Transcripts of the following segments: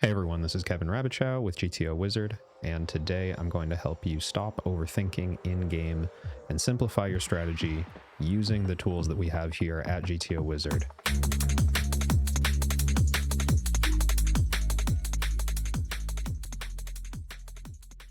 Hey everyone, this is Kevin Rabichow with GTO Wizard, and today I'm going to help you stop overthinking in-game and simplify your strategy using the tools that we have here at GTO Wizard.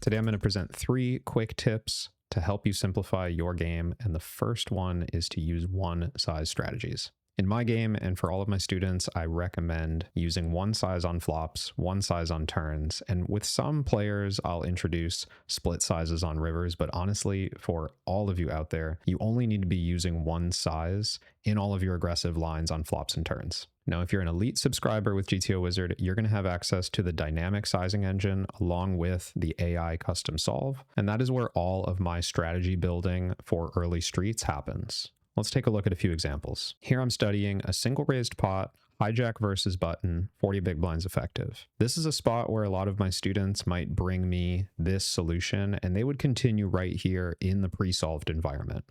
Today I'm going to present 3 quick tips to help you simplify your game, and the first one is to use one-size strategies. In my game, and for all of my students, I recommend using one size on flops, one size on turns, and with some players, I'll introduce split sizes on rivers, but honestly, for all of you out there, you only need to be using one size in all of your aggressive lines on flops and turns. Now, if you're an elite subscriber with GTO Wizard, you're going to have access to the dynamic sizing engine along with the AI custom solve, and that is where all of my strategy building for early streets happens. Let's take a look at a few examples. Here I'm studying a single raised pot, hijack versus button, 40 big blinds effective. This is a spot where a lot of my students might bring me this solution and they would continue right here in the pre-solved environment.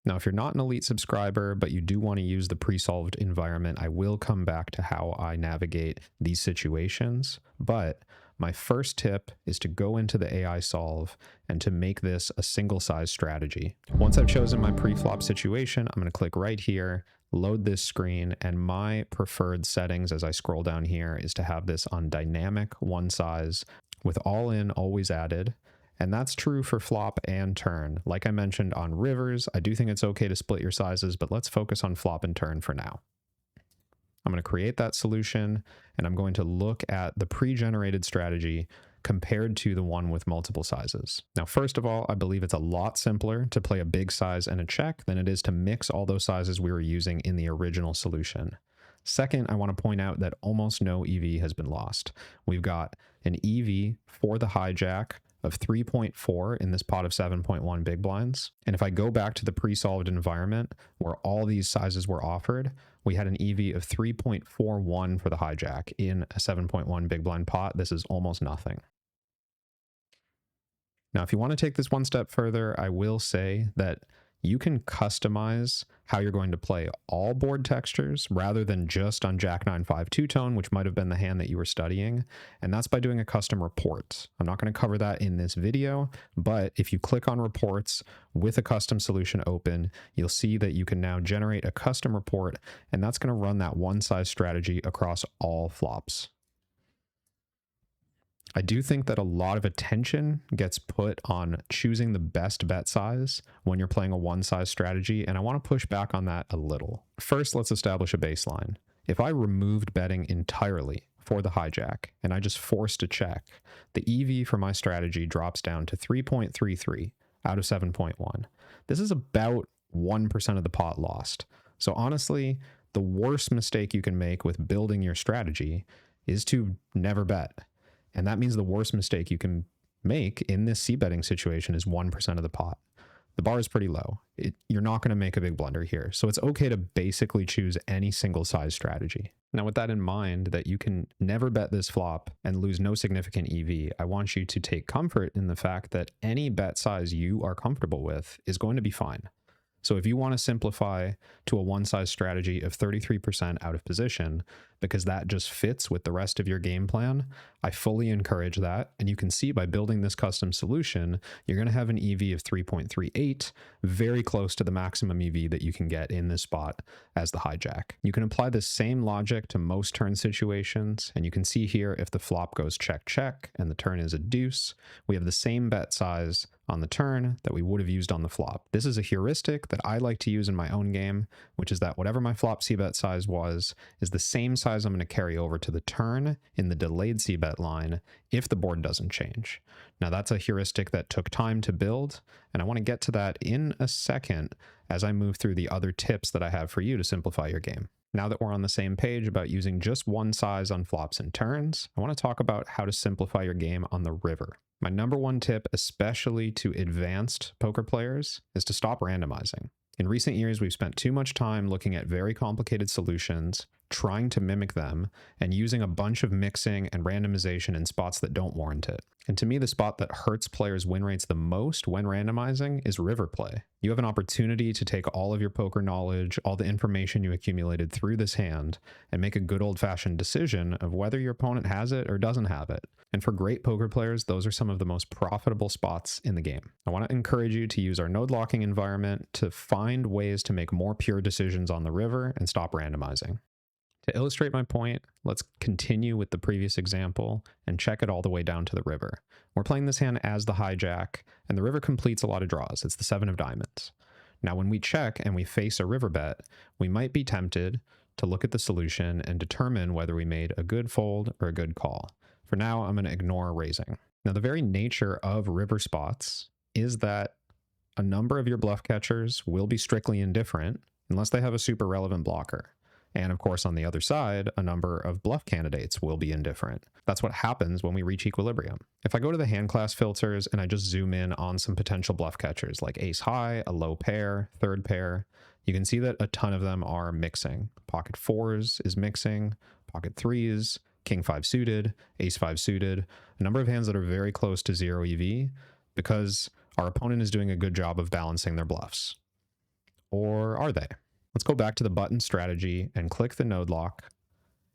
Now, if you're not an elite subscriber, but you do want to use the pre-solved environment, I will come back to how I navigate these situations, but my first tip is to go into the AI solve and to make this a single size strategy. Once I've chosen my pre-flop situation, I'm going to click right here, load this screen, and my preferred settings as I scroll down here is to have this on dynamic one size with all in always added. And that's true for flop and turn. Like I mentioned on rivers, I do think it's okay to split your sizes, but let's focus on flop and turn for now. I'm going to create that solution, and I'm going to look at the pre-generated strategy compared to the one with multiple sizes. Now, first of all, I believe it's a lot simpler to play a big size and a check than it is to mix all those sizes we were using in the original solution. Second, I want to point out that almost no EV has been lost. We've got an EV for the hijack of 3.4 in this pot of 7.1 big blinds. And if I go back to the pre-solved environment where all these sizes were offered, we had an EV of 3.41 for the hijack in a 7.1 big blind pot. This is almost nothing. Now, if you want to take this one step further, I will say that you can customize how you're going to play all board textures rather than just on Jack 9-5 two-tone, which might have been the hand that you were studying. And that's by doing a custom report. I'm not going to cover that in this video, but if you click on reports with a custom solution open, you'll see that you can now generate a custom report, and that's going to run that one size strategy across all flops. I do think that a lot of attention gets put on choosing the best bet size when you're playing a one size strategy, and I want to push back on that a little. First, let's establish a baseline. If I removed betting entirely for the hijack and I just forced a check, the EV for my strategy drops down to 3.33 out of 7.1. This is about 1% of the pot lost. So honestly, the worst mistake you can make with building your strategy is to never bet. And that means the worst mistake you can make in this c-betting situation is 1% of the pot. The bar is pretty low. You're not going to make a big blunder here. So it's okay to basically choose any single size strategy. Now, with that in mind, that you can never bet this flop and lose no significant EV, I want you to take comfort in the fact that any bet size you are comfortable with is going to be fine. So if you want to simplify to a one size strategy of 33% out of position, because that just fits with the rest of your game plan, I fully encourage that. And you can see by building this custom solution, you're going to have an EV of 3.38, very close to the maximum EV that you can get in this spot as the hijack. You can apply the same logic to most turn situations. And you can see here, if the flop goes check, check, and the turn is a deuce, we have the same bet size on the turn that we would have used on the flop. This is a heuristic that I like to use in my own game, which is that whatever my flop c-bet size was, is the same size I'm going to carry over to the turn in the delayed c-bet line if the board doesn't change. Now that's a heuristic that took time to build, and I want to get to that in a second as I move through the other tips that I have for you to simplify your game. Now that we're on the same page about using just one size on flops and turns, I want to talk about how to simplify your game on the river. My number one tip, especially to advanced poker players, is to stop randomizing. In recent years, we've spent too much time looking at very complicated solutions, trying to mimic them and using a bunch of mixing and randomization in spots that don't warrant it. And to me, the spot that hurts players' win rates the most when randomizing is river play. You have an opportunity to take all of your poker knowledge, all the information you accumulated through this hand, and make a good old-fashioned decision of whether your opponent has it or doesn't have it. And for great poker players, those are some of the most profitable spots in the game. I want to encourage you to use our node locking environment to find ways to make more pure decisions on the river and stop randomizing. To illustrate my point, let's continue with the previous example and check it all the way down to the river. We're playing this hand as the hijack, and the river completes a lot of draws. It's the 7 of diamonds. Now, when we check and we face a river bet, we might be tempted to look at the solution and determine whether we made a good fold or a good call. For now, I'm going to ignore raising. Now, the very nature of river spots is that a number of your bluff catchers will be strictly indifferent unless they have a super relevant blocker. And of course, on the other side, a number of bluff candidates will be indifferent. That's what happens when we reach equilibrium. If I go to the hand class filters and I just zoom in on some potential bluff catchers like ace high, a low pair, third pair, you can see that a ton of them are mixing. Pocket 4s is mixing, pocket 3s, king 5 suited, ace 5 suited, a number of hands that are very close to 0 EV because our opponent is doing a good job of balancing their bluffs. Or are they? Let's go back to the button strategy and click the node lock.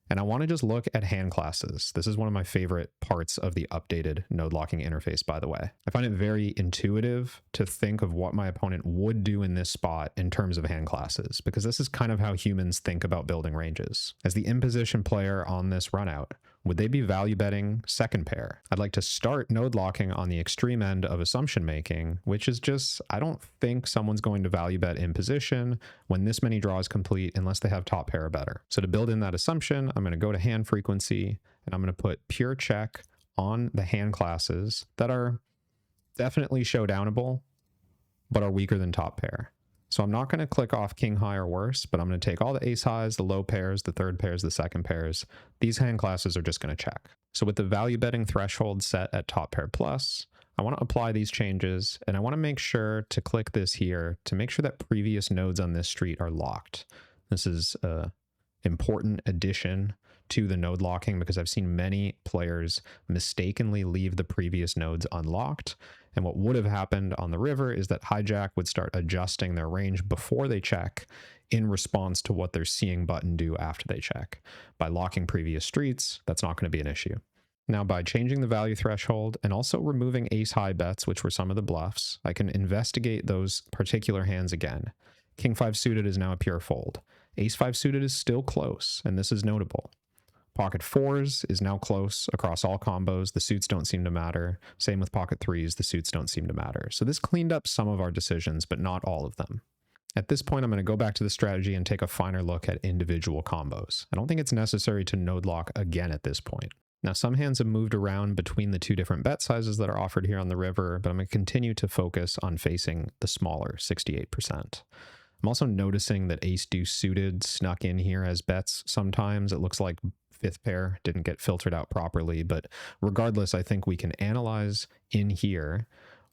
And I want to just look at hand classes. This is one of my favorite parts of the updated node locking interface, by the way. I find it very intuitive to think of what my opponent would do in this spot in terms of hand classes, because this is kind of how humans think about building ranges. As the imposition player on this run out, would they be value betting second pair? I'd like to start node locking on the extreme end of assumption making, which is just, I don't think someone's going to value bet in position when this many draws complete unless they have top pair or better. So to build in that assumption, I'm going to go to hand frequency and I'm going to put pure check on the hand classes that are definitely showdownable, but are weaker than top pair. So I'm not going to click off king high or worse, but I'm going to take all the ace highs, the low pairs, the third pairs, the second pairs. These hand classes are just going to check. So with the value betting threshold set at top pair plus, I want to apply these changes and I want to make sure to click this here to make sure that previous nodes on this street are locked. This is an important addition to the node locking because I've seen many players mistakenly leave the previous nodes unlocked. And what would have happened on the river is that hijack would start adjusting their range before they check in response to what they're seeing button do after they check. By locking previous streets, that's not going to be an issue. Now, by changing the value threshold and also removing ace high bets, which were some of the bluffs, I can investigate those particular hands again. King 5 suited is now a pure fold. Ace 5 suited is still close, and this is notable. Pocket 4s is now close across all combos. The suits don't seem to matter. Same with pocket 3s, the suits don't seem to matter. So this cleaned up some of our decisions, but not all of them. At this point, I'm going to go back to the strategy and take a finer look at individual combos. I don't think it's necessary to node lock again at this point. Now, some hands have moved around between the two different bet sizes that are offered here on the river, but I'm going to continue to focus on facing the smaller 68%. I'm also noticing that ace deuce suited snuck in here as bets sometimes. It looks like fifth pair didn't get filtered out properly, but regardless, I think we can analyze in here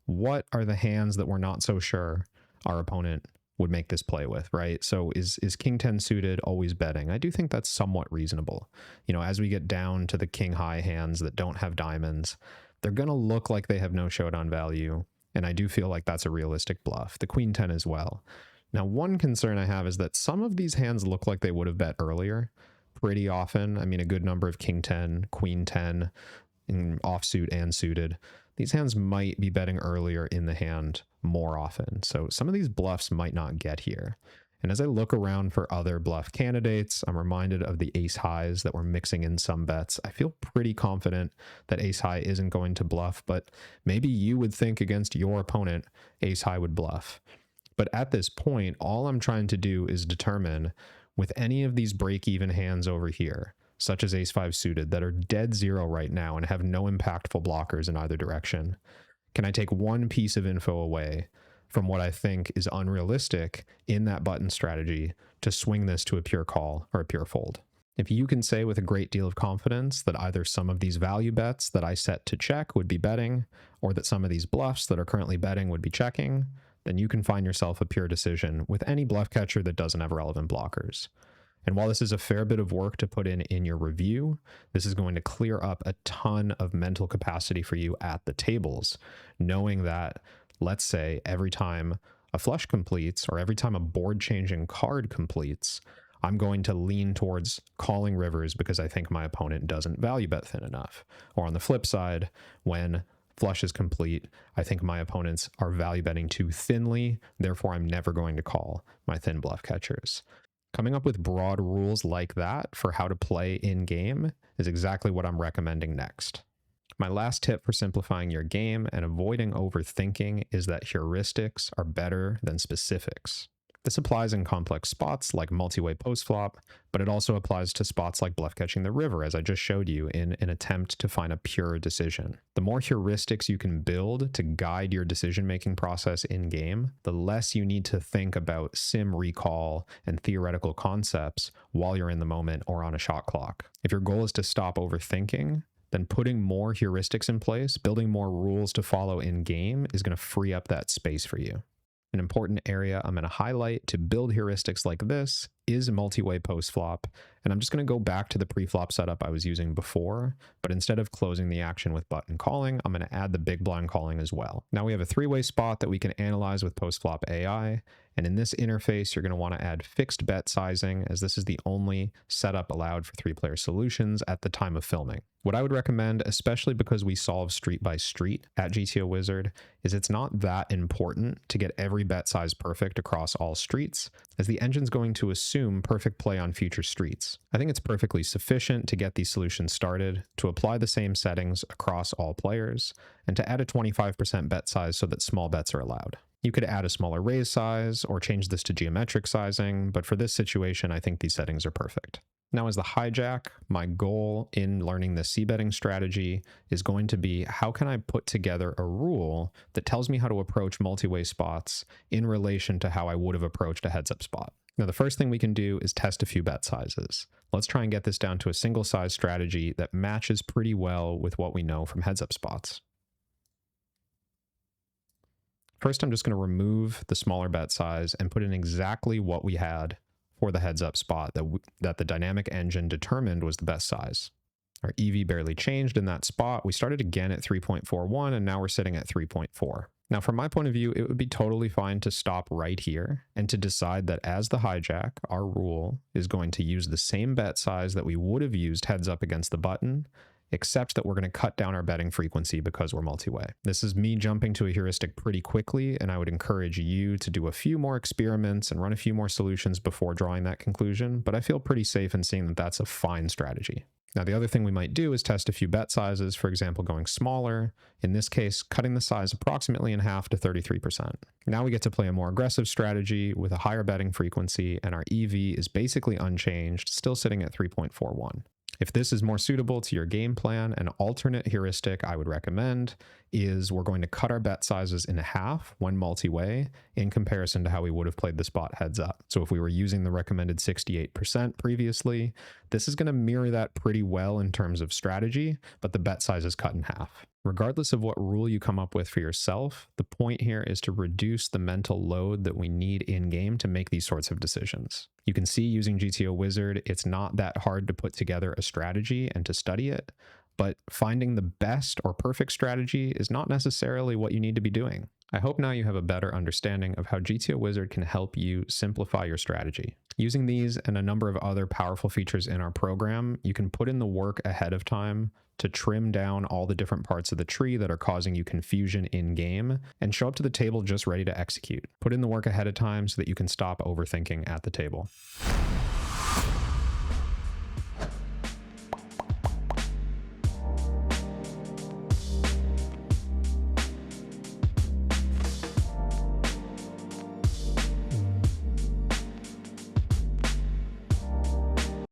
what are the hands that we're not so sure our opponent would make this play with, right? So is king 10 suited always betting? I do think that's somewhat reasonable. You know, as we get down to the king high hands that don't have diamonds, they're going to look like they have no showdown value, and I do feel like that's a realistic bluff. The queen 10 as well. Now, one concern I have is that some of these hands look like they would have bet earlier pretty often. I mean, a good number of king 10, queen 10, in offsuit and suited. These hands might be betting earlier in the hand more often. So some of these bluffs might not get here. And as I look around for other bluff candidates, I'm reminded of the ace highs that were mixing in some bets. I feel pretty confident that ace high isn't going to bluff, but maybe you would think against your opponent, ace high would bluff. But at this point, all I'm trying to do is determine with any of these break-even hands over here, such as ace 5 suited, that are dead zero right now and have no impactful blockers in either direction, can I take one piece of info away from what I think is unrealistic in that button strategy to swing this to a pure call or a pure fold? If you can say with a great deal of confidence that either some of these value bets that I set to check would be betting, or that some of these bluffs that are currently betting would be checking, then you can find yourself a pure decision with any bluff catcher that doesn't have relevant blockers. And while this is a fair bit of work to put in your review, this is going to clear up a ton of mental capacity for you at the tables, knowing that, let's say, every time a flush completes or every time a board changing card completes, I'm going to lean towards calling rivers because I think my opponent doesn't value bet thin enough. Or on the flip side, when flush is complete, I think my opponents are value betting too thinly, therefore I'm never going to call my thin bluff catchers. Coming up with broad rules like that for how to play in game is exactly what I'm recommending next. My last tip for simplifying your game and avoiding overthinking is that heuristics are better than specifics. This applies in complex spots like multi-way post-flop, but it also applies to spots like bluff catching the river, as I just showed you, in an attempt to find a pure decision. The more heuristics you can build to guide your decision-making process in-game, the less you need to think about sim recall and theoretical concepts while you're in the moment or on a shot clock. If your goal is to stop overthinking, then putting more heuristics in place, building more rules to follow in-game is going to free up that space for you. An important area I'm going to highlight to build heuristics like this is multi-way post-flop, and I'm just going to go back to the pre-flop setup I was using before, but instead of closing the action with button calling, I'm going to add the big blind calling as well. Now we have a three-way spot that we can analyze with post-flop AI, and in this interface, you're going to want to add fixed bet sizing, as this is the only setup allowed for three-player solutions at the time of filming. What I would recommend, especially because we solve street by street at GTO Wizard, is it's not that important to get every bet size perfect across all streets, as the engine's going to assume perfect play on future streets. I think it's perfectly sufficient to get these solutions started, to apply the same settings across all players, and to add a 25% bet size so that small bets are allowed. You could add a smaller raise size or change this to geometric sizing, but for this situation, I think these settings are perfect. Now, as the hijack, my goal in learning the c-betting strategy is going to be, how can I put together a rule that tells me how to approach multi-way spots in relation to how I would have approached a heads-up spot? Now, the first thing we can do is test a few bet sizes. Let's try and get this down to a single size strategy that matches pretty well with what we know from heads-up spots. First, I'm just going to remove the smaller bet size and put in exactly what we had for the heads-up spot that the dynamic engine determined was the best size. Our EV barely changed in that spot. We started again at 3.41, and now we're sitting at 3.4. Now, from my point of view, it would be totally fine to stop right here and to decide that as the hijack, our rule is going to use the same bet size that we would have used heads up against the button, except that we're going to cut down our betting frequency because we're multi-way. This is me jumping to a heuristic pretty quickly, and I would encourage you to do a few more experiments and run a few more solutions before drawing that conclusion, but I feel pretty safe in seeing that that's a fine strategy. Now, the other thing we might do is test a few bet sizes, for example, going smaller, in this case, cutting the size approximately in half to 33%. Now we get to play a more aggressive strategy with a higher betting frequency, and our EV is basically unchanged, still sitting at 3.41. If this is more suitable to your game plan, an alternate heuristic I would recommend is we're going to cut our bet sizes in half when multi-way in comparison to how we would have played the spot heads up. So if we were using the recommended 68% previously, this is going to mirror that pretty well in terms of strategy, but the bet size is cut in half. Regardless of what rule you come up with for yourself, the point here is to reduce the mental load that we need in-game to make these sorts of decisions. You can see using GTO Wizard, it's not that hard to put together a strategy and to study it, but finding the best or perfect strategy is not necessarily what you need to be doing. I hope now you have a better understanding of how GTO Wizard can help you simplify your strategy. Using these and a number of other powerful features in our program, you can put in the work ahead of time to trim down all the different parts of the tree that are causing you confusion in-game and show up to the table just ready to execute. Put in the work ahead of time so that you can stop overthinking at the table.